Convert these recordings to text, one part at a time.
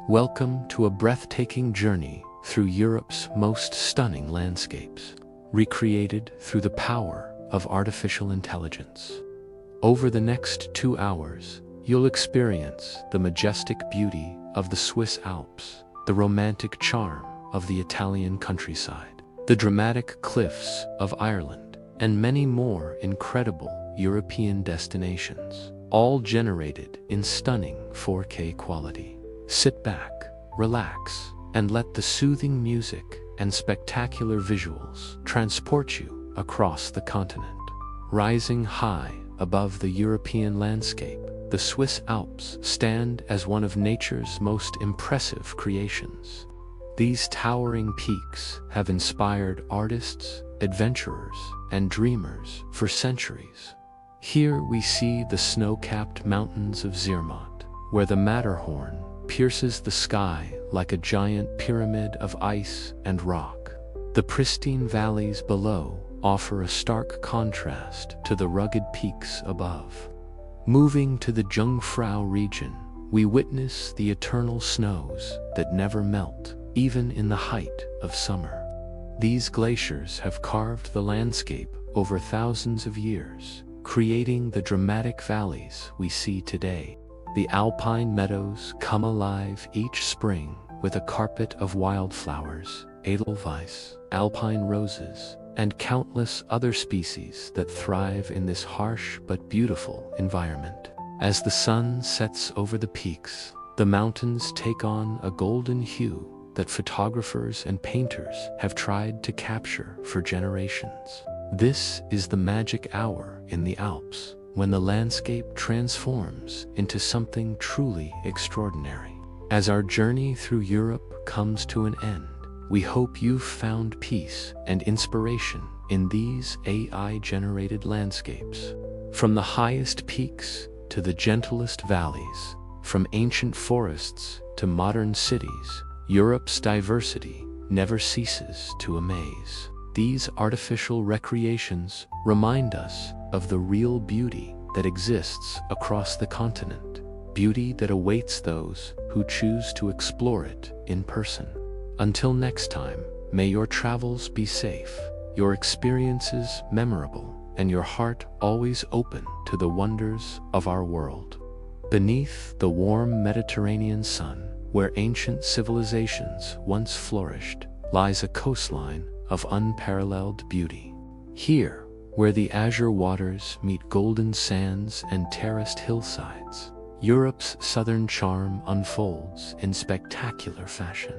Welcome to a breathtaking journey through Europe's most stunning landscapes, recreated through the power of artificial intelligence. Over the next 2 hours, you'll experience the majestic beauty of the Swiss Alps, the romantic charm of the Italian countryside, the dramatic cliffs of Ireland, and many more incredible European destinations, all generated in stunning 4K quality. Sit back, relax, and let the soothing music and spectacular visuals transport you across the continent. Rising high above the European landscape, the Swiss Alps stand as one of nature's most impressive creations. These towering peaks have inspired artists, adventurers, and dreamers for centuries. Here we see the snow-capped mountains of Zermatt, where the Matterhorn pierces the sky like a giant pyramid of ice and rock. The pristine valleys below offer a stark contrast to the rugged peaks above. Moving to the Jungfrau region, we witness the eternal snows that never melt, even in the height of summer. These glaciers have carved the landscape over thousands of years, creating the dramatic valleys we see today. The alpine meadows come alive each spring with a carpet of wildflowers, edelweiss, alpine roses, and countless other species that thrive in this harsh but beautiful environment. As the sun sets over the peaks, the mountains take on a golden hue that photographers and painters have tried to capture for generations. This is the magic hour in the Alps, when the landscape transforms into something truly extraordinary. As our journey through Europe comes to an end, we hope you've found peace and inspiration in these AI-generated landscapes. From the highest peaks to the gentlest valleys, from ancient forests to modern cities, Europe's diversity never ceases to amaze. These artificial recreations remind us of the real beauty that exists across the continent, beauty that awaits those who choose to explore it in person. Until next time, may your travels be safe, your experiences memorable, and your heart always open to the wonders of our world. Beneath the warm Mediterranean sun, where ancient civilizations once flourished, lies a coastline of unparalleled beauty. Here, where the azure waters meet golden sands and terraced hillsides, Europe's southern charm unfolds in spectacular fashion.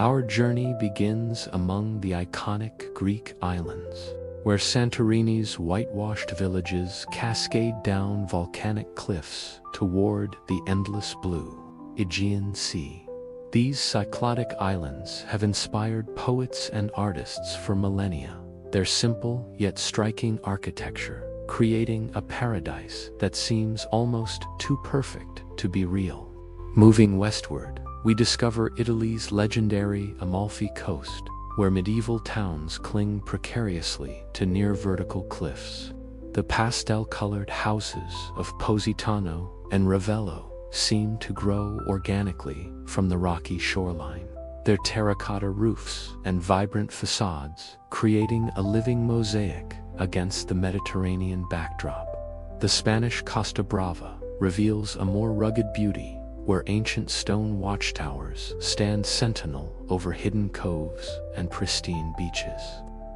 Our journey begins among the iconic Greek islands, where Santorini's whitewashed villages cascade down volcanic cliffs toward the endless blue Aegean Sea. These cyclodic islands have inspired poets and artists for millennia, their simple yet striking architecture creating a paradise that seems almost too perfect to be real. Moving westward, we discover Italy's legendary Amalfi Coast, where medieval towns cling precariously to near-vertical cliffs. The pastel-colored houses of Positano and Ravello seem to grow organically from the rocky shoreline, their terracotta roofs and vibrant facades creating a living mosaic against the Mediterranean backdrop. The Spanish Costa Brava reveals a more rugged beauty, where ancient stone watchtowers stand sentinel over hidden coves and pristine beaches.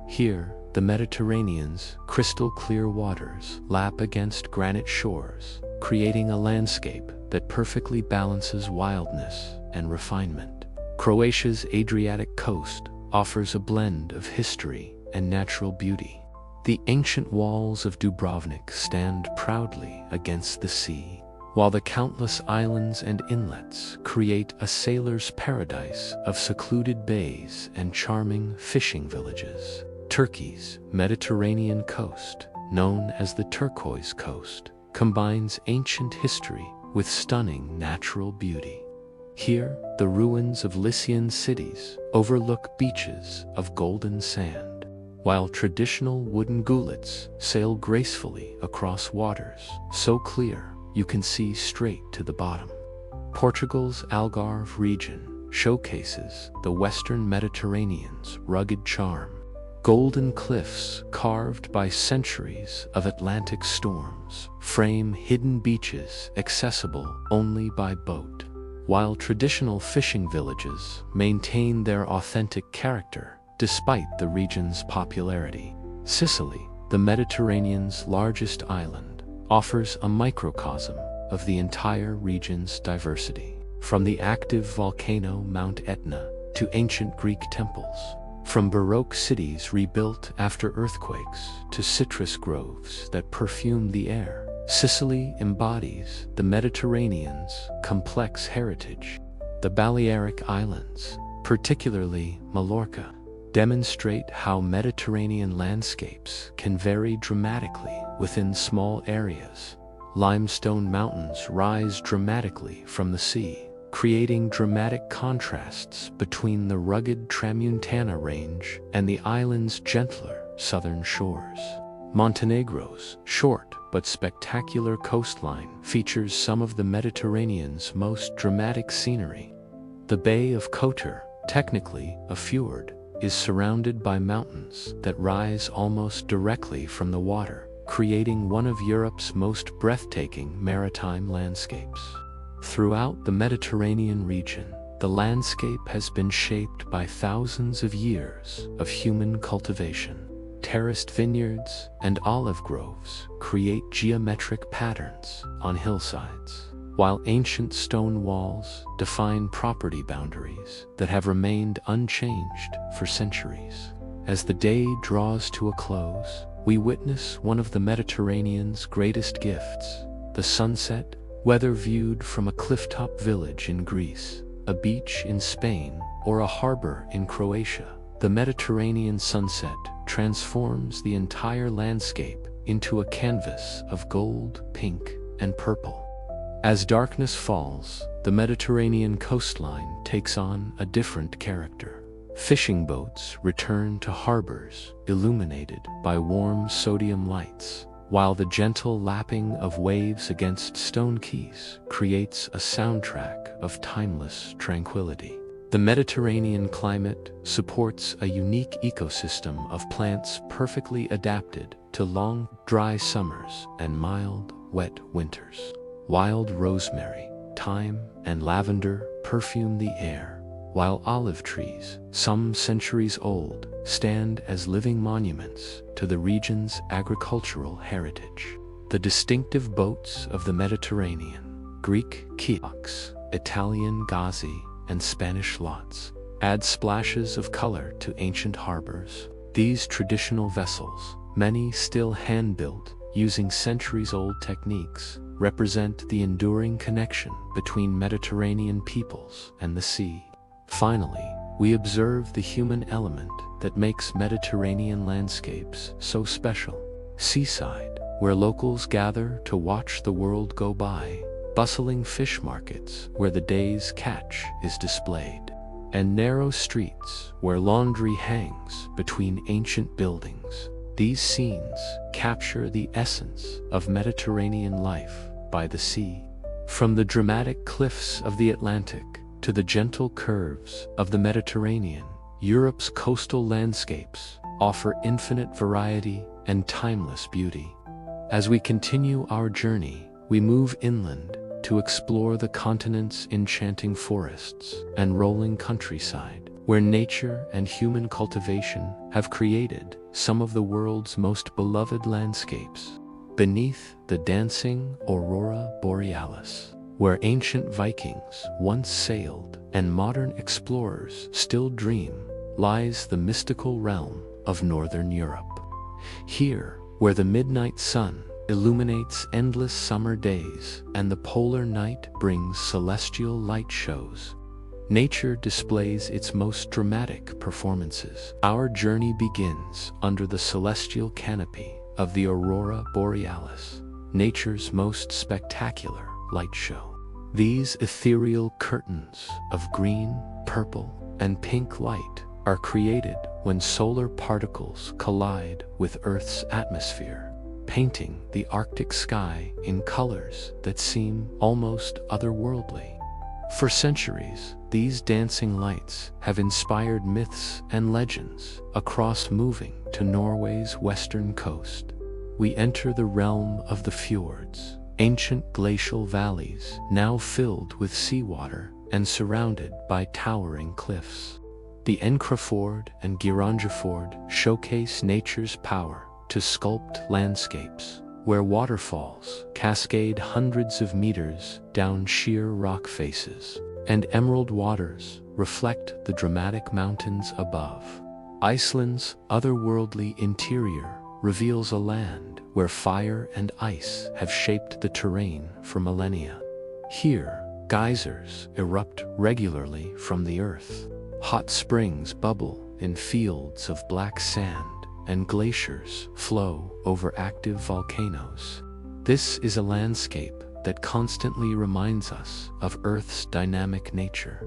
Here, the Mediterranean's crystal-clear waters lap against granite shores, creating a landscape that perfectly balances wildness and refinement. Croatia's Adriatic coast offers a blend of history and natural beauty. The ancient walls of Dubrovnik stand proudly against the sea, while the countless islands and inlets create a sailor's paradise of secluded bays and charming fishing villages. Turkey's Mediterranean coast, known as the Turquoise Coast, combines ancient history with stunning natural beauty. Here, the ruins of Lycian cities overlook beaches of golden sand, while traditional wooden goulets sail gracefully across waters so clear you can see straight to the bottom. Portugal's Algarve region showcases the Western Mediterranean's rugged charm. Golden cliffs carved by centuries of Atlantic storms frame hidden beaches accessible only by boat, while traditional fishing villages maintain their authentic character despite the region's popularity. Sicily, the Mediterranean's largest island, offers a microcosm of the entire region's diversity. From the active volcano Mount Etna to ancient Greek temples, from Baroque cities rebuilt after earthquakes to citrus groves that perfume the air, Sicily embodies the Mediterranean's complex heritage. The Balearic Islands, particularly Mallorca, demonstrate how Mediterranean landscapes can vary dramatically within small areas. Limestone mountains rise dramatically from the sea, creating dramatic contrasts between the rugged Tramuntana range and the island's gentler southern shores. Montenegro's short but spectacular coastline features some of the Mediterranean's most dramatic scenery. The Bay of Kotor, technically a fjord, is surrounded by mountains that rise almost directly from the water, creating one of Europe's most breathtaking maritime landscapes. Throughout the Mediterranean region, the landscape has been shaped by thousands of years of human cultivation. Terraced vineyards and olive groves create geometric patterns on hillsides, while ancient stone walls define property boundaries that have remained unchanged for centuries. As the day draws to a close, we witness one of the Mediterranean's greatest gifts, the sunset, whether viewed from a clifftop village in Greece, a beach in Spain, or a harbor in Croatia. The Mediterranean sunset transforms the entire landscape into a canvas of gold, pink, and purple. As darkness falls, the Mediterranean coastline takes on a different character. Fishing boats return to harbors illuminated by warm sodium lights, while the gentle lapping of waves against stone quays creates a soundtrack of timeless tranquility. The Mediterranean climate supports a unique ecosystem of plants perfectly adapted to long, dry summers and mild, wet winters. Wild rosemary, thyme, and lavender perfume the air, while olive trees, some centuries old, stand as living monuments to the region's agricultural heritage. The distinctive boats of the Mediterranean, Greek kayaks, Italian gazzi, and Spanish lots, add splashes of color to ancient harbors. These traditional vessels, many still hand-built using centuries-old techniques, represent the enduring connection between Mediterranean peoples and the sea. Finally, we observe the human element that makes Mediterranean landscapes so special. Seaside, where locals gather to watch the world go by, bustling fish markets where the day's catch is displayed, and narrow streets where laundry hangs between ancient buildings. These scenes capture the essence of Mediterranean life by the sea. From the dramatic cliffs of the Atlantic to the gentle curves of the Mediterranean, Europe's coastal landscapes offer infinite variety and timeless beauty. As we continue our journey, we move inland to explore the continent's enchanting forests and rolling countryside, where nature and human cultivation have created some of the world's most beloved landscapes. Beneath the dancing aurora borealis, where ancient Vikings once sailed and modern explorers still dream, lies the mystical realm of Northern Europe. Here, where the midnight sun illuminates endless summer days and the polar night brings celestial light shows, nature displays its most dramatic performances. Our journey begins under the celestial canopy of the aurora borealis, nature's most spectacular light show. These ethereal curtains of green, purple, and pink light are created when solar particles collide with Earth's atmosphere, painting the Arctic sky in colors that seem almost otherworldly. For centuries, these dancing lights have inspired myths and legends across moving to Norway's western coast. We enter the realm of the fjords, ancient glacial valleys now filled with seawater and surrounded by towering cliffs. The Fjord and Fjord showcase nature's power to sculpt landscapes where waterfalls cascade hundreds of meters down sheer rock faces, and emerald waters reflect the dramatic mountains above. Iceland's otherworldly interior reveals a land where fire and ice have shaped the terrain for millennia. Here, geysers erupt regularly from the earth. Hot springs bubble in fields of black sand, and glaciers flow over active volcanoes. This is a landscape that constantly reminds us of Earth's dynamic nature.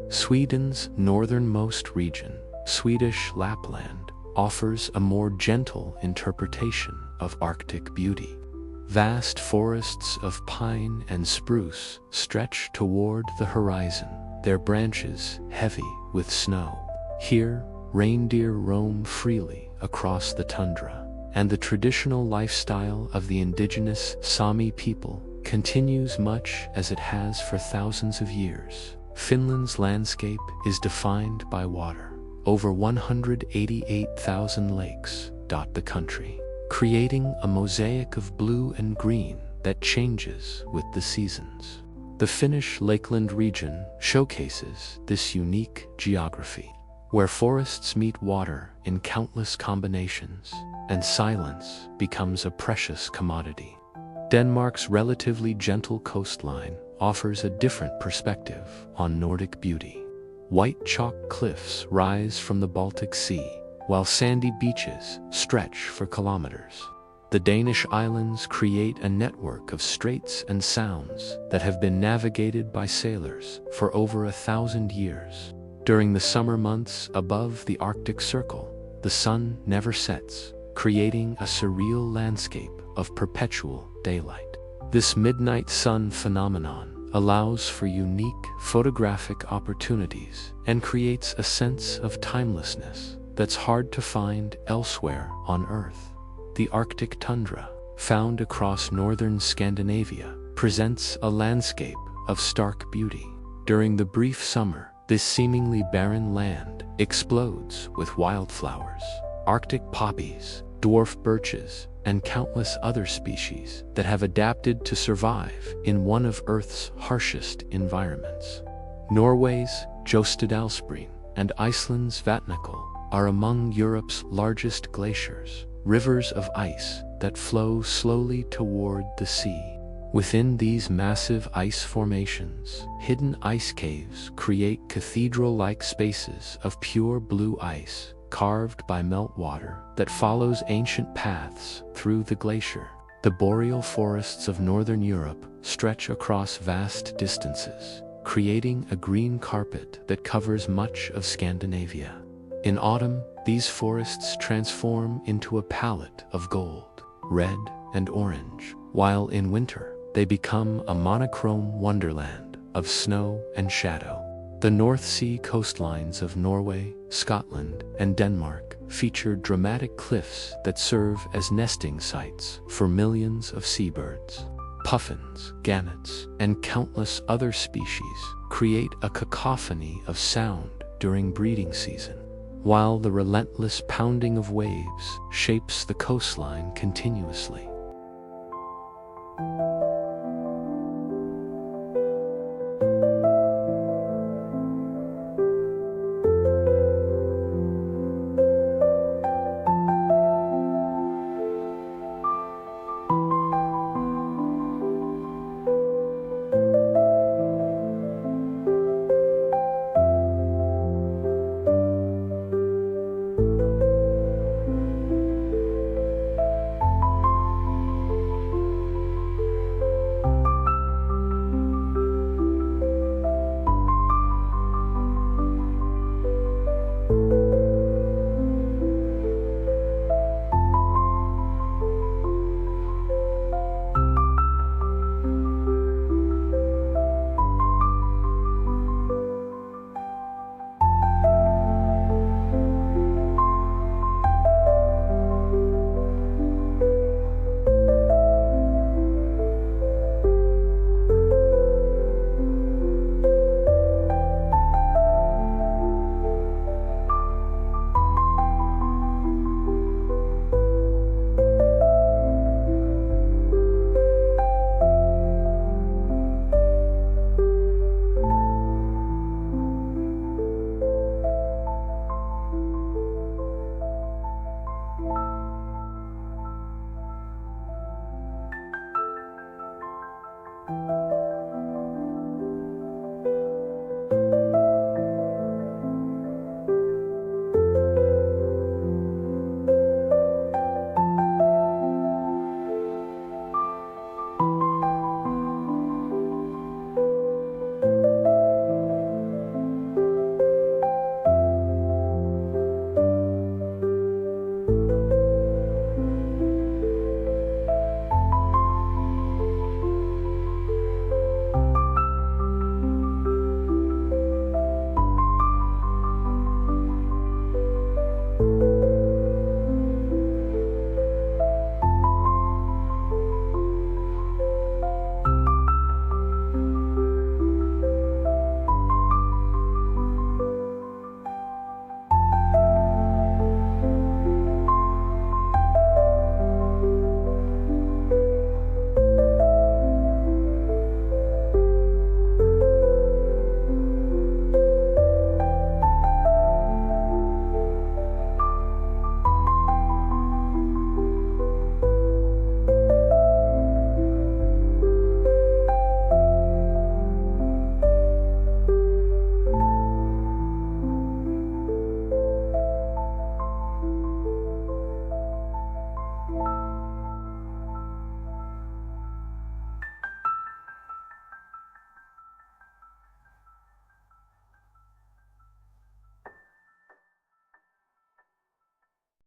Sweden's northernmost region, Swedish Lapland, offers a more gentle interpretation of Arctic beauty. Vast forests of pine and spruce stretch toward the horizon, their branches heavy with snow. Here, reindeer roam freely across the tundra, and the traditional lifestyle of the indigenous Sami people continues much as it has for thousands of years. Finland's landscape is defined by water. Over 188,000 lakes dot the country, creating a mosaic of blue and green that changes with the seasons. The Finnish Lakeland region showcases this unique geography, where forests meet water in countless combinations, and silence becomes a precious commodity. Denmark's relatively gentle coastline offers a different perspective on Nordic beauty. White chalk cliffs rise from the Baltic Sea, while sandy beaches stretch for kilometers. The Danish islands create a network of straits and sounds that have been navigated by sailors for over 1,000 years. During the summer months above the Arctic Circle, the sun never sets, creating a surreal landscape of perpetual daylight. This midnight sun phenomenon allows for unique photographic opportunities and creates a sense of timelessness that's hard to find elsewhere on Earth. The Arctic tundra, found across northern Scandinavia, presents a landscape of stark beauty. During the brief summer, this seemingly barren land explodes with wildflowers, Arctic poppies, dwarf birches, and countless other species that have adapted to survive in one of Earth's harshest environments. Norway's Jostedalsbreen and Iceland's Vatnajökull are among Europe's largest glaciers, rivers of ice that flow slowly toward the sea. Within these massive ice formations, hidden ice caves create cathedral-like spaces of pure blue ice, carved by meltwater that follows ancient paths through the glacier. The boreal forests of northern Europe stretch across vast distances, creating a green carpet that covers much of Scandinavia. In autumn, these forests transform into a palette of gold, red, and orange, while in winter, they become a monochrome wonderland of snow and shadow. The North Sea coastlines of Norway, Scotland, and Denmark feature dramatic cliffs that serve as nesting sites for millions of seabirds. Puffins, gannets, and countless other species create a cacophony of sound during breeding season, while the relentless pounding of waves shapes the coastline continuously.